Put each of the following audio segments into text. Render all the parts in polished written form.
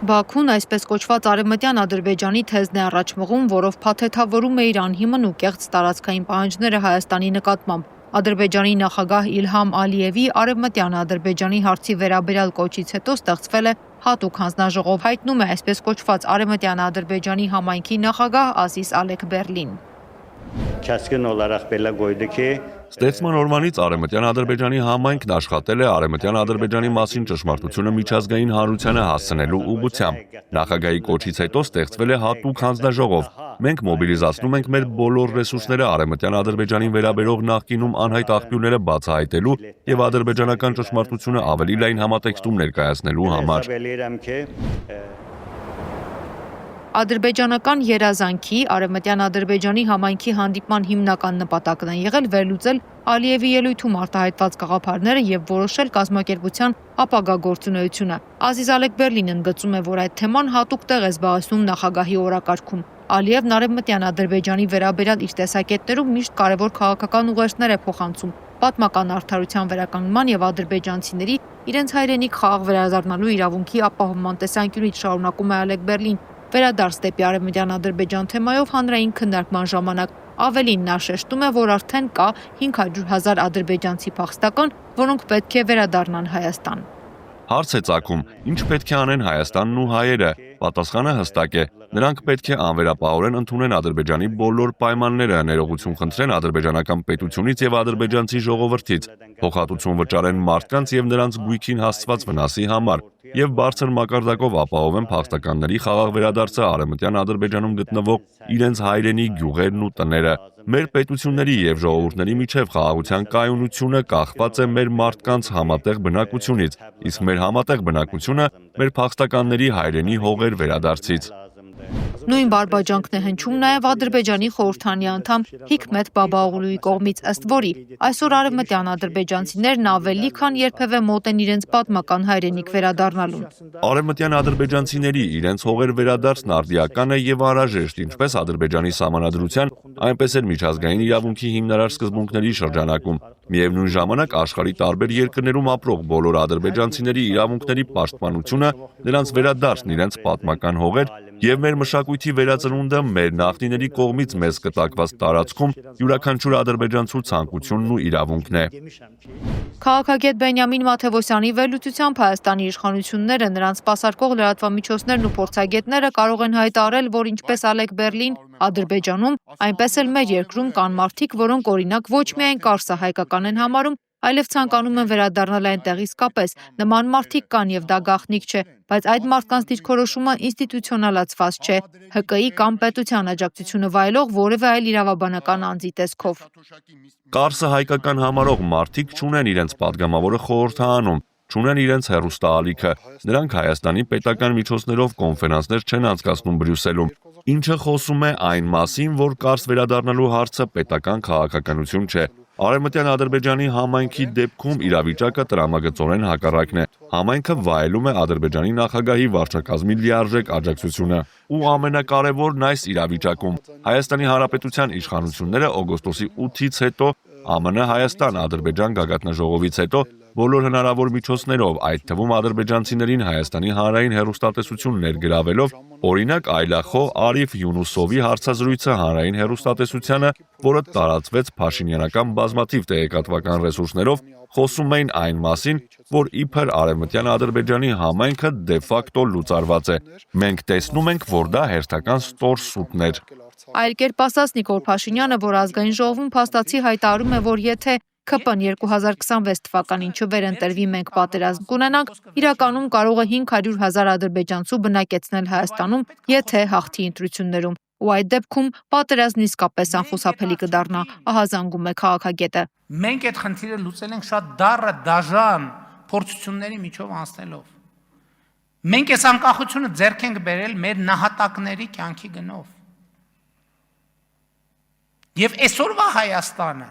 Բաքուն այսպես կոչված արևմտյան Ադրբեջանի թեզն է առաջ մղում, որով փաթեթավորում է իր անհիմն ու կեղծ տարածքային պահանջները Հայաստանի նկատմամբ։ Ադրբեջանի նախագահ Իլհամ Ալիևի արևմտյան Ադրբեջանի հարցի վերաբերյալ կոչից հետո ստեղծվել է հատուկ հանձնաժողով, հայտնում է այսպես կոչված արևմտյան Ադրբեջանի համայնքի նախագահ Ազիզ Ալեքբերլին։ Ստեղծման օրվանից Արևմտյան Ադրբեջանի համայնքն աշխատել է Արևմտյան Ադրբեջանի մասին ճշմարտությունը միջազգային հանրությանը հասցնելու ուղղությամբ։ Նախագահի կոչից հետո ստեղծվել է հատուկ հանձնաժողով։ Մենք մոբիլիզացնում ենք մեր բոլոր ռեսուրսները Արևմտյան Ադրբեջանին վերաբերող նախկինում անհայտ աղբյուրները բացահայտելու եւ ադրբեջանական ճշմարտությունը ավելի լայն համատեքստում ներկայացնելու համար։ Ադրբեջանական երազանքի արևմտյան Ադրբեջանի համայնքի հանդիպման հիմնական նպատակն է եղել վերլուծել Ալիևի ելույթում արտահայտված գաղափարները եւ որոշել կազմակերպության ապագա գործունեությունը։ Ազիզ Ալեքբերլին ընդգծում է, որ այդ թեման հատուկ տեղ է զբաղեցնում նախագահի օրակարգում։ Ալիևն արևմտյան Ադրբեջանի վերաբերյալ իր տեսակետներում միշտ կարևոր քաղաքական ուղերձներ է փոխանցում պատմական արդարության վերականգնման եւ ադրբեջանցիների իրենց հայրենիք խաղաղ վերադառնալու իրավունքի ապահովման տեսանկյունից, շարունակում է Ալեքբերլին։ Վերադարձ դեպի արևմտյան Ադրբեջան թեմայով հանրային քննարկման ժամանակ ավելին նա շեշտում է, որ արդեն կա 500,000 ադրբեջանցի փախստական, որոնք պետք է վերադառնան Հայաստան։ Հարց է ծագում, ինչ պետք է անեն Հայաստանն ու հայերը։ Պատասխանը հստակ է։ Նրանք պետք է անվերապահորեն ընդունեն Ադրբեջանի բոլոր պայմանները, ներողություն խնդրեն ադրբեջանական պետությունից եւ ադրբեջանցի ժողովրդից, փոխհատուցում վճարեն մարդկանց եւ նրանց գույքին հասցված վնասի համար եւ բարձր մակարդակով ապահովեն փախստականների խաղաղ վերադարձը Արևմտյան Ադրբեջանում գտնվող իրենց հայրենի գյուղերն ու տները։ Մեր պետությունների եւ ժողովուրդների միջև խաղաղության կայունությունը կախված է մեր մարդկանց համատեղ բնակությունից, իսկ մեր համատեղ բնակությունը մեր փախստականների հայրենի հողեր վերադարձից։ Նույն բարբաջանքն է հնչում նաև Ադրբեջանի խորհրդանի անդամ Հիկմետ Բաբաօղլուի կողմից, ըստ որի այսօր արևմտյան ադրբեջանցիներն ավելի քան երբևէ մոտ են իրենց պատմական հայրենիք վերադառնալուն։ Արևմտյան ադրբեջանցիների իրենց հողեր վերադարձն արդիական է եւ անհրաժեշտ, ինչպես Ադրբեջանի սահմանադրության, այնպես էլ միջազգային իրավունքի հիմնարար սկզբունքների շրջանակում։ Միևնույն ժամանակ աշխարհի տարբեր երկրներում ապրող բոլոր ադրբեջանցիների իրավունքների պաշտպանությունը, նրանց վերադարձն իրենց պատմական հողեր եւ մեր մշակույթի վերածնունդը մեր նախնիների կողմից մեզ կտակված տարածքում յուրաքանչյուր ադրբեջանցու ցանկությունն ու իրավունքն է։ Քաղաքագետ Բենյամին Մաթևոսյանի վերլուծությամբ Հայաստանի իշխանությունները, նրանց սպասարկող լրատվամիջոցներն ու փորձագետները կարող են հայտարարել, որ ինչպես Ալեքբերլին Ադրբեջանում, այնպես էլ մեր երկրում կան մարդիկ, որոնք օրինակ ոչ միայն կարսահայկական են համարում, այլև ցանկանում են վերադառնալ այնտեղ իսկապես։ Նման մարդիկ կան եւ դա գաղտնիք չէ, բայց այդ մարդկանց դիրքորոշումը ինստիտուցիոնալացված չէ, ՀԿ-ի կամ պետության աջակցությունը վայելող որևէ այլ իրավաբանական անձի տեսքով։ Կարսահայկական համարող մարդիկ չունեն իրենց падգամավորը խորհրդանում, չունեն իրենց հեռուստաալիքը։ Նրանք Հայաստանի պետական միջոցներով կոնֆերանսներ չեն անցկացնում Բրյուսելում, ինչը խոսում է այն մասին, որ կարս վերադառնալու հարցը պետական քաղաքականություն չէ։ Արևմտյան Ադրբեջանի համայնքի դեպքում իրավիճակը տրամագծորեն հակառակն է։ Համայնքը վայելում է Ադրբեջանի նախագահի վարչակազմի լիարժեք աջակցությունը։ Ու ամենակարևորն այս իրավիճակում Հայաստանի Հանրապետության իշխանությունները օգոստոսի 8-ից հետո ԱՄՆ-Հայաստան-Ադրբեջան գագաթնաժողովից հետո բոլոր հնարավոր միջոցներով, այդ թվում ադրբեջանցիներին Հայաստանի հանրային հեռուստատեսություն ներգրավելով, օրինակ այլախոհ Արիֆ Յունուսովի հարցազրույցը հանրային հեռուստատեսությանը, որը տարածվեց փաշինյանական բազմաթիվ տեղեկատվական ռեսուրսներով, խոսում էին այն մասին, որ իբր արևմտյան Ադրբեջանի համայնքը դե ֆակտո լուծարված է։ Մենք տեսնում ենք, որ դա հերթական ստոր սուտն էր։ Այլ կերպ ասած Նիկոլ Փաշինյանը, որ ազգային ժողովում փաստացի հայտարարում է, որ եթե ՔՊ-ն 2026 թվականին չվերընտրվի, մենք պատերազմ կունենանք, իրականում կարող է 500,000 ադրբեջանցու բնակեցնել Հայաստանում, եթե հաղթի ընտրություններում։ Ու այդ դեպքում պատերազմն իսկապես անխուսափելի կդառնա, ահազանգում է քաղաքագետը։ Մենք այդ խնդիրը լուծել ենք շատ դառը դաժան փորձությունների միջով անցնելով։ Մենք այս անկախությունը ձեռք ենք բերել մեր նահատակների կյանքի գնով։ Եվ այսօրվա Հայաստանը,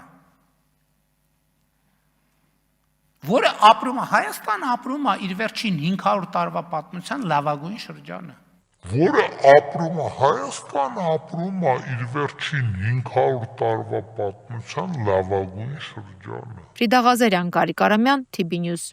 որը ապրում է, Հայաստանը ապրում է իր վերջին 500 տարվա պատմության լավագույն շրջանը։ Որը ապրում է, Հայաստանը ապրում է իր վերջին 500 տարվա պատմության լավագույն շրջանը։ Ֆրիդա Ղազարյան, Գարիկ Արամյան, TB News։